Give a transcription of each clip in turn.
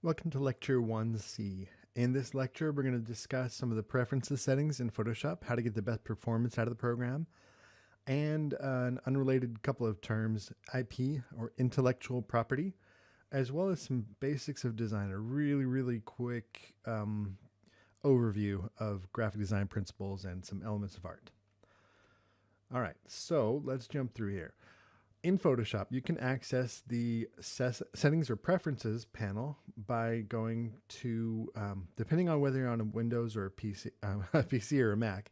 Welcome to Lecture 1C. In this lecture, we're going to discuss some of the preferences settings in Photoshop, how to get the best performance out of the program, and an unrelated couple of terms, IP or intellectual property, as well as some basics of design, a really quick overview of graphic design principles and some elements of art. All right, so let's jump through here. In Photoshop, you can access the settings or preferences panel by going to, depending on whether you're on a Windows or a PC, a PC or a Mac,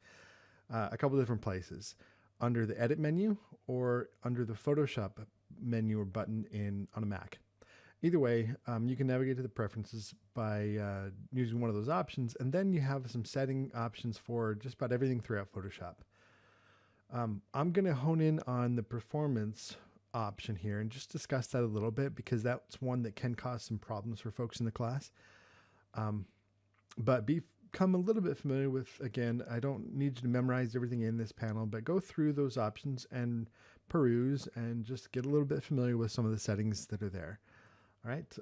a couple different places. Under the Edit menu or under the Photoshop menu or button on a Mac. Either way, you can navigate to the preferences by using one of those options, and then you have some setting options for just about everything throughout Photoshop. I'm going to hone in on the performance option here and just discuss that a little bit because that's one that can cause some problems for folks in the class. But become a little bit familiar with, again, I don't need you to memorize everything in this panel, but go through those options and peruse and just get a little bit familiar with some of the settings that are there. All right.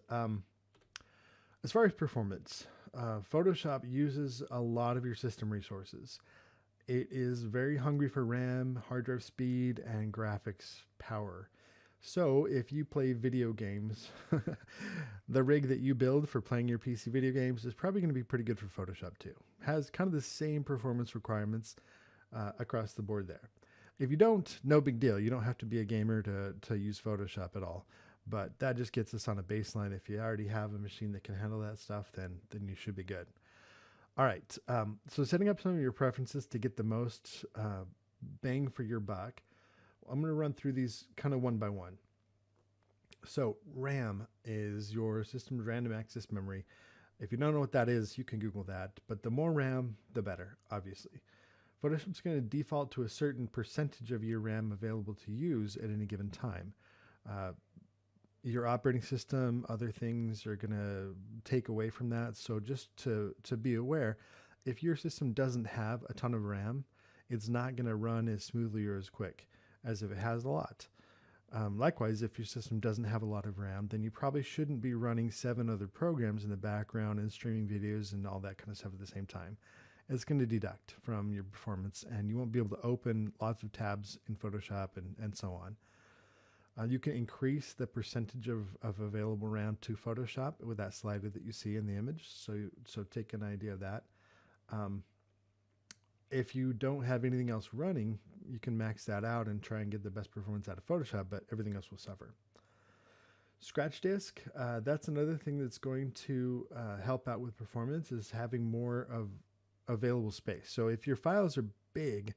As far as performance, Photoshop uses a lot of your system resources. It is very hungry for RAM, hard drive speed, and graphics power. So if you play video games, the rig that you build for playing your PC video games is probably going to be pretty good for Photoshop too. Has kind of the same performance requirements across the board there. If you don't, no big deal. You don't have to be a gamer to use Photoshop at all. But that just gets us on a baseline. If you already have a machine that can handle that stuff, then you should be good. All right, so setting up some of your preferences to get the most bang for your buck, I'm going to run through these kind of one by one. So RAM is your system's random access memory. If you don't know what that is, you can Google that, but the more RAM, the better, obviously. Photoshop's going to default to a certain percentage of your RAM available to use at any given time. Your operating system, other things are going to take away from that. So just to be aware, if your system doesn't have a ton of RAM, it's not going to run as smoothly or as quick as if it has a lot. Likewise, if your system doesn't have a lot of RAM, then you probably shouldn't be running 7 other programs in the background and streaming videos and all that kind of stuff at the same time. It's going to deduct from your performance and you won't be able to open lots of tabs in Photoshop and so on. You can increase the percentage of available RAM to Photoshop with that slider that you see in the image. So take an idea of that. If you don't have anything else running, you can max that out and try and get the best performance out of Photoshop, but everything else will suffer. Scratch disk, that's another thing that's going to help out with performance, is having more of available space. So if your files are big,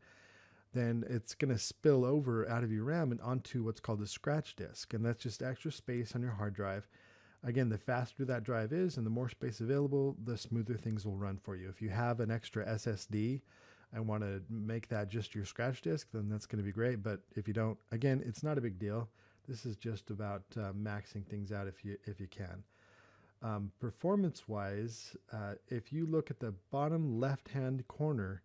then it's going to spill over out of your RAM and onto what's called a scratch disk. And that's just extra space on your hard drive. Again, the faster that drive is and the more space available, the smoother things will run for you. If you have an extra SSD and want to make that just your scratch disk, then that's going to be great. But if you don't, again, it's not a big deal. This is just about maxing things out if you can. Performance-wise, if you look at the bottom left-hand corner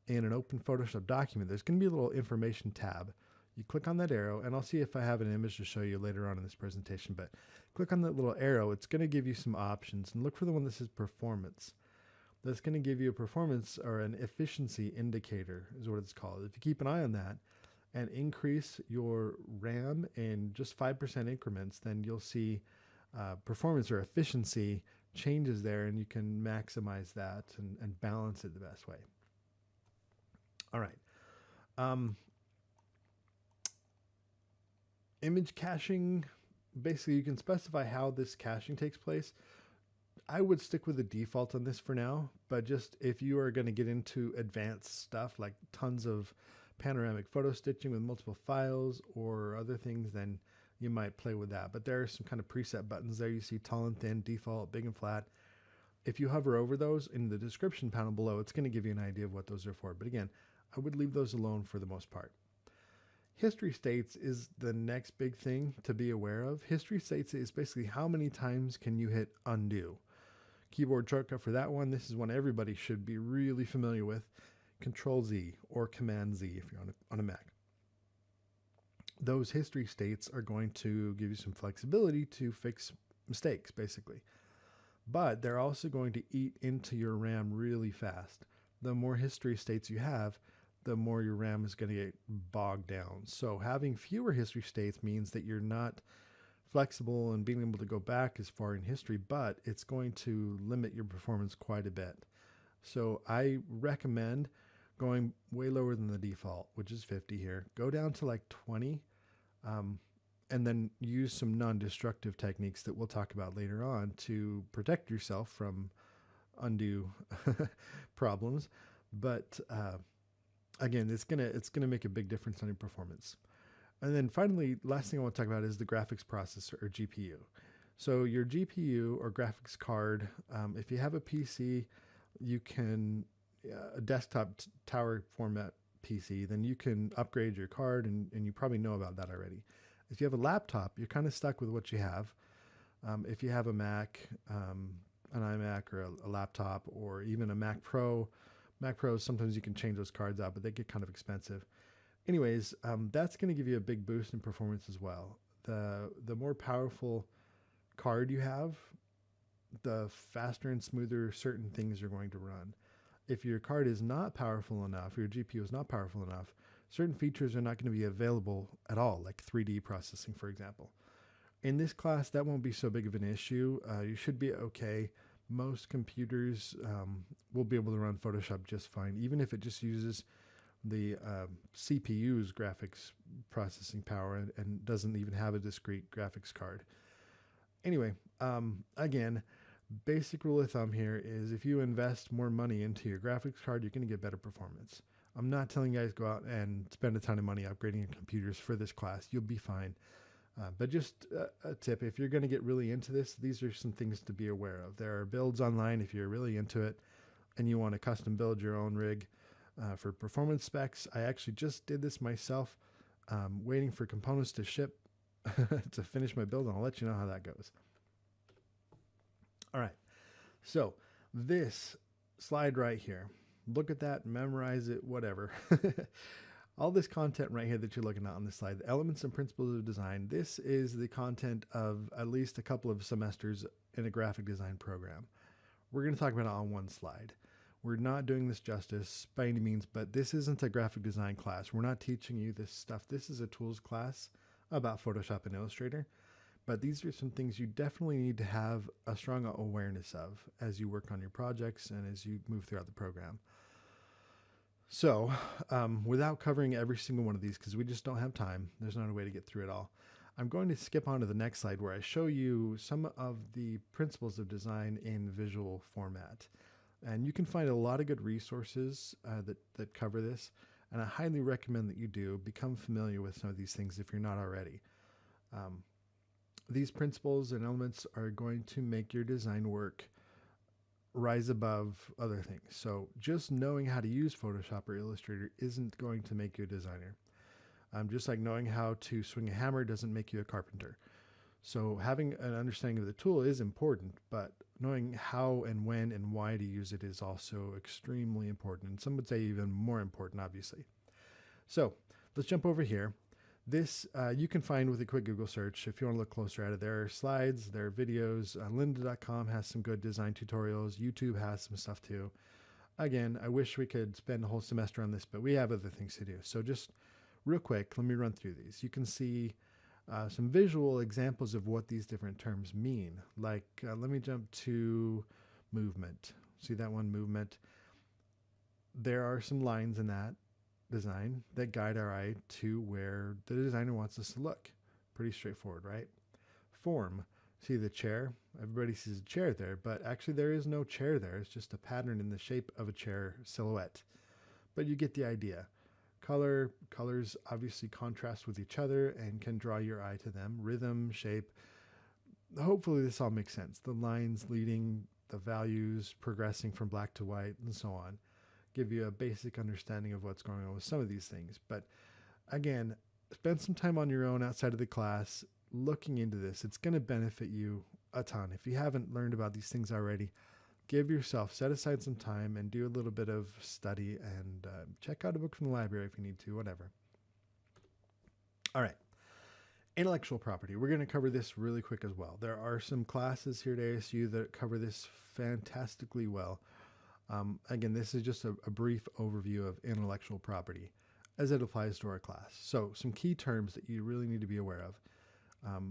in an open Photoshop document, there's going to be a little information tab. You click on that arrow, and I'll see if I have an image to show you later on in this presentation, but click on that little arrow. It's going to give you some options, and look for the one that says performance. That's going to give you a performance or an efficiency indicator is what it's called. If you keep an eye on that and increase your RAM in just 5% increments, then you'll see performance or efficiency changes there, and you can maximize that and balance it the best way. All right. Image caching, basically you can specify how this caching takes place. I would stick with the default on this for now, but just if you are going to get into advanced stuff like tons of panoramic photo stitching with multiple files or other things, then you might play with that. But there are some kind of preset buttons there. You see tall and thin, default, big and flat. If you hover over those in the description panel below, it's going to give you an idea of what those are for. But again, I would leave those alone for the most part. History states is the next big thing to be aware of. History states is basically how many times can you hit undo. Keyboard shortcut for that one, this is one everybody should be really familiar with. Control Z or Command Z if you're on a Mac. Those history states are going to give you some flexibility to fix mistakes, basically. but they're also going to eat into your RAM really fast. The more history states you have, the more your RAM is going to get bogged down. So having fewer history states means that you're not flexible and being able to go back as far in history, but it's going to limit your performance quite a bit. So I recommend going way lower than the default, which is 50 here. Go down to like 20, and then use some non-destructive techniques that we'll talk about later on to protect yourself from undue problems. But again, it's gonna make a big difference on your performance. And then finally, last thing I want to talk about is the graphics processor or GPU. So your GPU or graphics card, if you have a PC, you can a desktop tower format PC, then you can upgrade your card, and you probably know about that already. If you have a laptop, you're kind of stuck with what you have. If you have a Mac, an iMac or a laptop, or even a Mac Pro, sometimes you can change those cards out, but they get kind of expensive. Anyways, that's going to give you a big boost in performance as well. The more powerful card you have, the faster and smoother certain things are going to run. If your card is not powerful enough, your GPU is not powerful enough, certain features are not going to be available at all, like 3D processing, for example. In this class, that won't be so big of an issue. You should be okay. Most computers will be able to run Photoshop just fine, even if it just uses the CPU's graphics processing power and doesn't even have a discrete graphics card. Anyway, again, basic rule of thumb here is if you invest more money into your graphics card, you're going to get better performance. I'm not telling you guys go out and spend a ton of money upgrading your computers for this class. You'll be fine. But just a tip, if you're going to get really into this, these are some things to be aware of. There are builds online if you're really into it and you want to custom build your own rig for performance specs. I actually just did this myself, waiting for components to ship to finish my build, and I'll let you know how that goes. All right, so this slide right here, look at that, memorize it, whatever. All this content right here that you're looking at on this slide, the elements and principles of design, this is the content of at least a couple of semesters in a graphic design program. We're going to talk about it on one slide. We're not doing this justice by any means, but this isn't a graphic design class. We're not teaching you this stuff. This is a tools class about Photoshop and Illustrator. But these are some things you definitely need to have a strong awareness of as you work on your projects and as you move throughout the program. So without covering every single one of these, because we just don't have time, there's not a way to get through it all, I'm going to skip on to the next slide where I show you some of the principles of design in visual format. And you can find a lot of good resources that cover this, and I highly recommend that you do become familiar with some of these things if you're not already. These principles and elements are going to make your design work rise above other things. So just knowing how to use Photoshop or Illustrator isn't going to make you a designer. Just like knowing how to swing a hammer doesn't make you a carpenter. So having an understanding of the tool is important, but knowing how and when and why to use it is also extremely important. And some would say even more important, obviously. So let's jump over here. This you can find with a quick Google search if you want to look closer at it. There are slides, there are videos. Lynda.com has some good design tutorials. YouTube has some stuff too. Again, I wish we could spend a whole semester on this, but we have other things to do. So just real quick, let me run through these. You can see some visual examples of what these different terms mean. Like, let me jump to movement. See that one, movement? There are some lines in that design that guide our eye to where the designer wants us to look. Pretty straightforward, right? Form. See the chair? Everybody sees a chair there, but actually there is no chair there. It's just a pattern in the shape of a chair silhouette. But you get the idea. Color. Colors obviously contrast with each other and can draw your eye to them. Rhythm, shape. Hopefully this all makes sense. The lines leading, the values progressing from black to white, and so on. Give you a basic understanding of what's going on with some of these things. But again, spend some time on your own outside of the class looking into this. It's going to benefit you a ton. If you haven't learned about these things already, set aside some time and do a little bit of study and check out a book from the library if you need to, whatever. All right. Intellectual property. We're going to cover this really quick as well. There are some classes here at ASU that cover this fantastically well. Again, this is just a brief overview of intellectual property as it applies to our class. So some key terms that you really need to be aware of.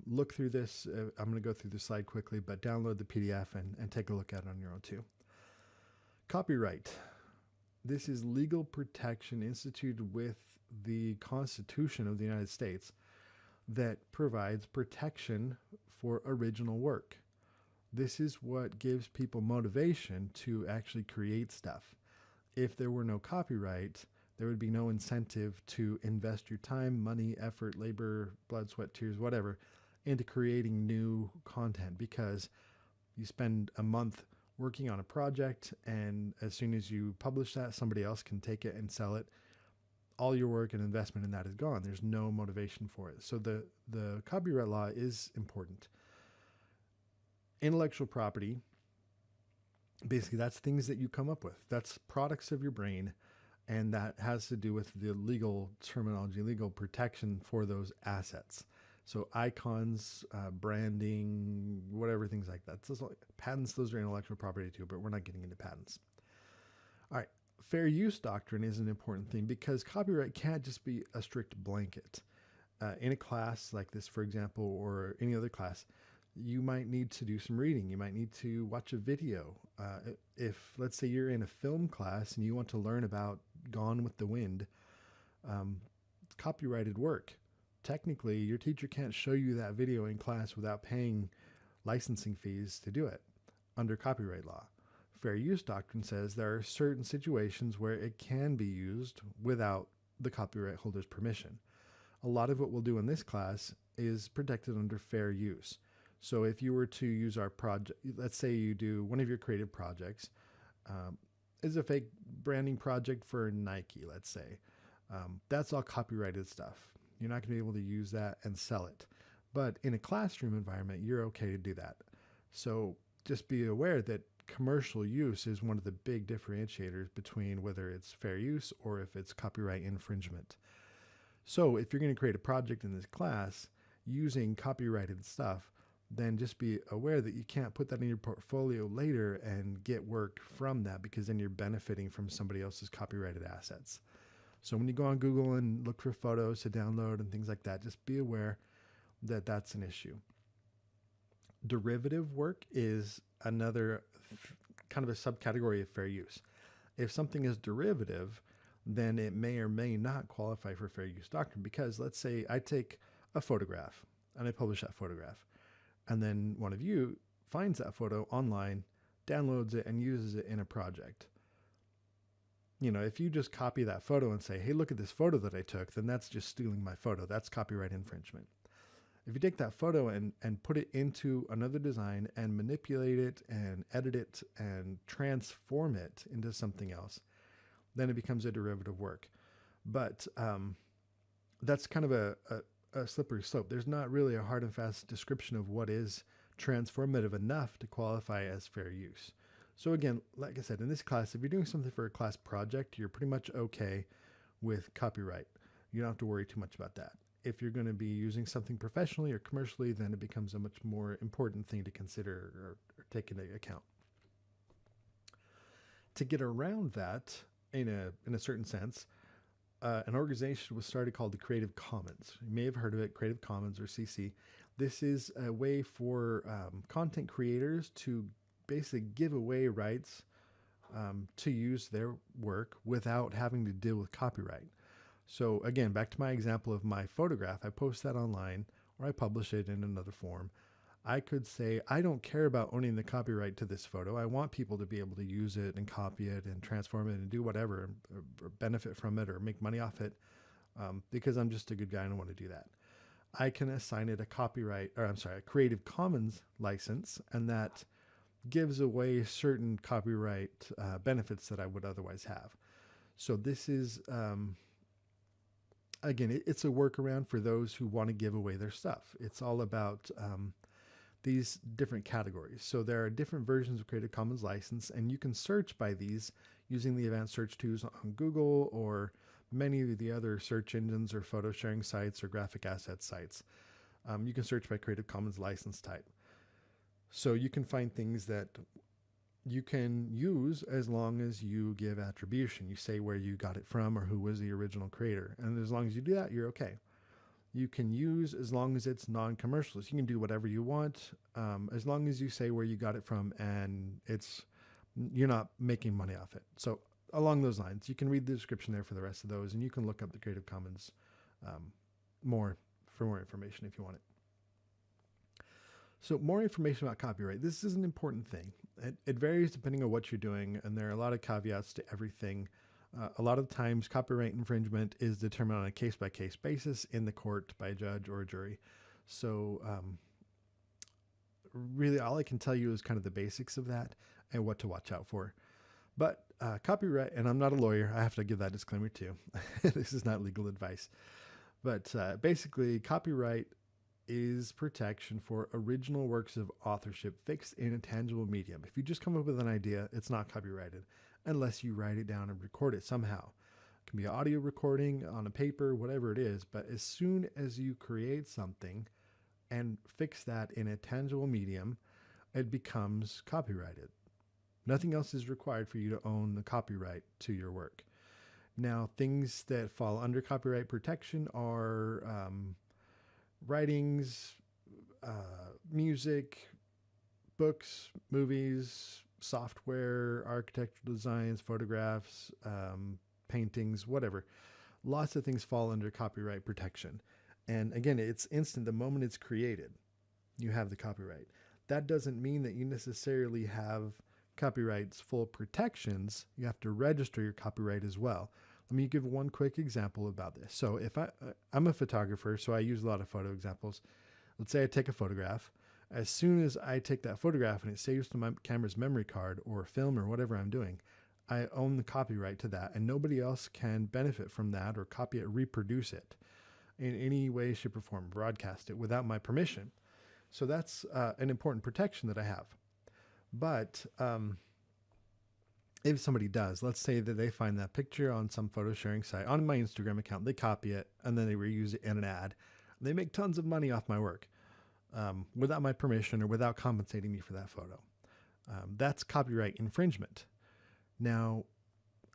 Look through this. I'm going to go through the slide quickly, but download the PDF and take a look at it on your own too. Copyright. This is legal protection instituted with the Constitution of the United States that provides protection for original work. This is what gives people motivation to actually create stuff. If there were no copyright, there would be no incentive to invest your time, money, effort, labor, blood, sweat, tears, whatever, into creating new content, because you spend a month working on a project, and as soon as you publish that, somebody else can take it and sell it. All your work and investment in that is gone. There's no motivation for it. So the copyright law is important. Intellectual property, basically that's things that you come up with. That's products of your brain, and that has to do with the legal terminology, legal protection for those assets. So icons, branding, whatever, things like that. Patents, those are intellectual property too, but we're not getting into patents. All right. Fair use doctrine is an important thing, because copyright can't just be a strict blanket. In a class like this, for example, or any other class, you might need to do some reading. You might need to watch a video. If, let's say, you're in a film class and you want to learn about Gone with the Wind, copyrighted work. Technically, your teacher can't show you that video in class without paying licensing fees to do it under copyright law. Fair use doctrine says there are certain situations where it can be used without the copyright holder's permission. A lot of what we'll do in this class is protected under fair use. So if you were to use our project, let's say you do one of your creative projects is a fake branding project for Nike, let's say. That's all copyrighted stuff. You're not going to be able to use that and sell it. But in a classroom environment, you're okay to do that. So just be aware that commercial use is one of the big differentiators between whether it's fair use or if it's copyright infringement. So if you're going to create a project in this class using copyrighted stuff, then just be aware that you can't put that in your portfolio later and get work from that, because then you're benefiting from somebody else's copyrighted assets. So when you go on Google and look for photos to download and things like that, just be aware that that's an issue. Derivative work is another kind of a subcategory of fair use. If something is derivative, then it may or may not qualify for fair use doctrine, because let's say I take a photograph and I publish that photograph, and then one of you finds that photo online, downloads it, and uses it in a project. You know, if you just copy that photo and say, hey, look at this photo that I took, then that's just stealing my photo. That's copyright infringement. If you take that photo and put it into another design and manipulate it and edit it and transform it into something else, then it becomes a derivative work. But that's kind of a slippery slope. There's not really a hard and fast description of what is transformative enough to qualify as fair use. So again, like I said, in this class, if you're doing something for a class project, you're pretty much okay with copyright. You don't have to worry too much about that. If you're going to be using something professionally or commercially, then it becomes a much more important thing to consider or take into account. To get around that, in a certain sense, an organization was started called the Creative Commons. You may have heard of it, Creative Commons or CC. This is a way for content creators to basically give away rights to use their work without having to deal with copyright. So again, back to my example of my photograph, I post that online or I publish it in another form. I could say, I don't care about owning the copyright to this photo. I want people to be able to use it and copy it and transform it and do whatever, or benefit from it or make money off it, because I'm just a good guy and I want to do that. I can assign it a Creative Commons license, and that gives away certain copyright benefits that I would otherwise have. So this is, again, it's a workaround for those who want to give away their stuff. It's all about these different categories. So there are different versions of Creative Commons license, and you can search by these using the advanced search tools on Google or many of the other search engines or photo sharing sites or graphic asset sites. You can search by Creative Commons license type. So you can find things that you can use as long as you give attribution. You say where you got it from or who was the original creator. And as long as you do that, you're okay. You can use as long as it's non-commercial. So you can do whatever you want, as long as you say where you got it from and you're not making money off it. So along those lines, you can read the description there for the rest of those, and you can look up the Creative Commons more information if you want it. So more information about copyright. This is an important thing. It varies depending on what you're doing, and there are a lot of caveats to everything. A lot of times copyright infringement is determined on a case-by-case basis in the court by a judge or a jury. So really all I can tell you is kind of the basics of that and what to watch out for. But copyright, and I'm not a lawyer, I have to give that disclaimer too. This is not legal advice. But basically, copyright is protection for original works of authorship fixed in a tangible medium. If you just come up with an idea, it's not copyrighted unless you write it down and record it somehow. It can be audio recording on a paper, whatever it is. But as soon as you create something and fix that in a tangible medium, it becomes copyrighted. Nothing else is required for you to own the copyright to your work. Now, things that fall under copyright protection are writings, music, books, movies, software, architectural designs, photographs, paintings, whatever. Lots of things fall under copyright protection. And again, it's instant. The moment it's created, you have the copyright. That doesn't mean that you necessarily have copyright's full protections. You have to register your copyright as well. Let me give one quick example about this. So if I'm a photographer, so I use a lot of photo examples. Let's say I take a photograph. As soon as I take that photograph and it saves to my camera's memory card or film or whatever I'm doing, I own the copyright to that, and nobody else can benefit from that or copy it, reproduce it in any way, shape, or form, broadcast it without my permission. So that's an important protection that I have. But if somebody does, let's say that they find that picture on some photo sharing site, on my Instagram account, they copy it and then they reuse it in an ad. They make tons of money off my work without my permission or without compensating me for that photo. That's copyright infringement. Now,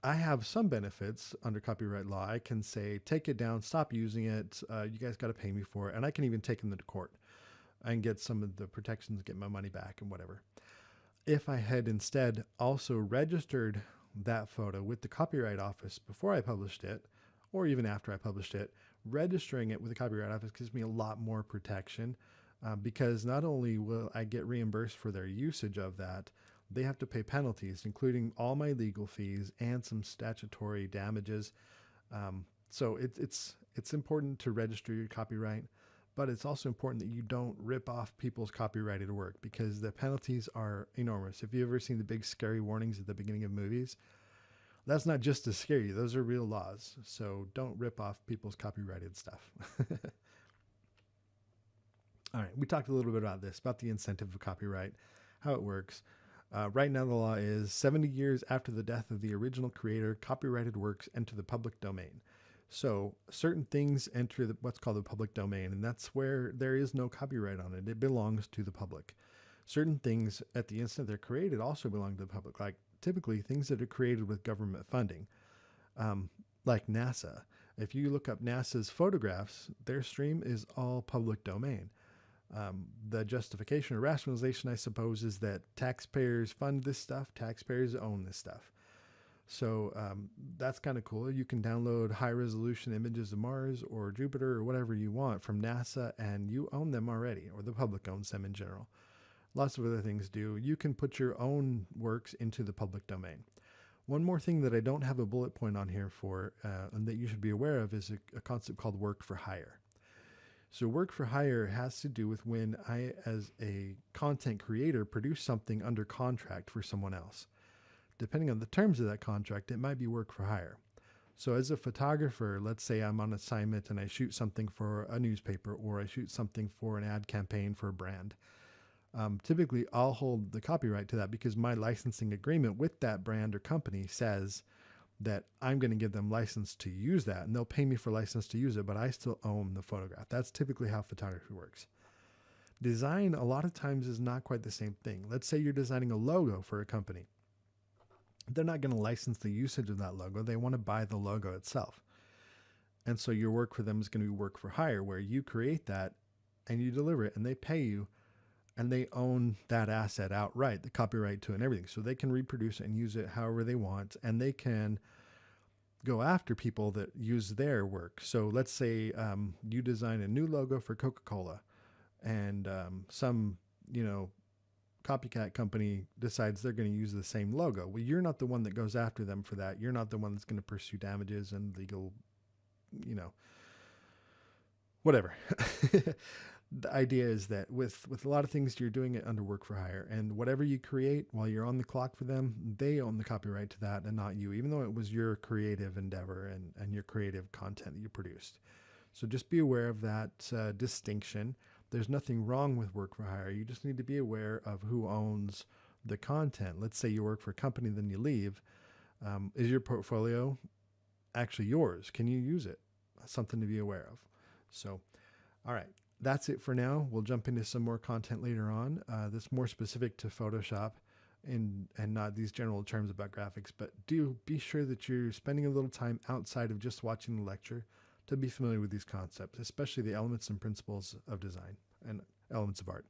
I have some benefits under copyright law. I can say, take it down, stop using it. You guys got to pay me for it. And I can even take them to court and get some of the protections, get my money back and whatever. If I had instead also registered that photo with the Copyright Office before I published it, or even after I published it, registering it with the Copyright Office gives me a lot more protection because not only will I get reimbursed for their usage of that, they have to pay penalties, including all my legal fees and some statutory damages. So it's important to register your copyright, but it's also important that you don't rip off people's copyrighted work because the penalties are enormous. If you've ever seen the big scary warnings at the beginning of movies, that's not just to scare you. Those are real laws. So don't rip off people's copyrighted stuff. All right, we talked a little bit about this, about the incentive of copyright, how it works. Right now, the law is 70 years after the death of the original creator, copyrighted works enter the public domain. So certain things enter what's called the public domain, and that's where there is no copyright on it. It belongs to the public. Certain things at the instant they're created also belong to the public, like typically things that are created with government funding, like NASA. If you look up NASA's photographs, their stream is all public domain. The justification or rationalization, I suppose, is that taxpayers fund this stuff, taxpayers own this stuff. So that's kind of cool. You can download high-resolution images of Mars or Jupiter or whatever you want from NASA, and you own them already, or the public owns them in general. Lots of other things do. You can put your own works into the public domain. One more thing that I don't have a bullet point on here for, and that you should be aware of, is a concept called work for hire. So work for hire has to do with when I, as a content creator, produce something under contract for someone else. Depending on the terms of that contract, it might be work for hire. So as a photographer, let's say I'm on assignment and I shoot something for a newspaper or I shoot something for an ad campaign for a brand. Typically, I'll hold the copyright to that because my licensing agreement with that brand or company says that I'm going to give them license to use that, and they'll pay me for license to use it, but I still own the photograph. That's typically how photography works. Design, a lot of times, is not quite the same thing. Let's say you're designing a logo for a company. They're not going to license the usage of that logo. They want to buy the logo itself. And so your work for them is going to be work for hire, where you create that and you deliver it and they pay you, and they own that asset outright, the copyright to it and everything. So they can reproduce it and use it however they want, and they can go after people that use their work. So let's say you design a new logo for Coca-Cola, and some, copycat company decides they're going to use the same logo. Well, you're not the one that goes after them for that. You're not the one that's going to pursue damages and legal, whatever. The idea is that with a lot of things, you're doing it under work for hire, and whatever you create while you're on the clock for them, they own the copyright to that and not you, even though it was your creative endeavor and your creative content that you produced. So just be aware of that distinction. There's nothing wrong with work for hire. You just need to be aware of who owns the content. Let's say you work for a company, then you leave. Is your portfolio actually yours? Can you use it? That's something to be aware of. So, all right. That's it for now. We'll jump into some more content later on that's more specific to Photoshop and not these general terms about graphics. But do be sure that you're spending a little time outside of just watching the lecture to be familiar with these concepts, especially the elements and principles of design and elements of art.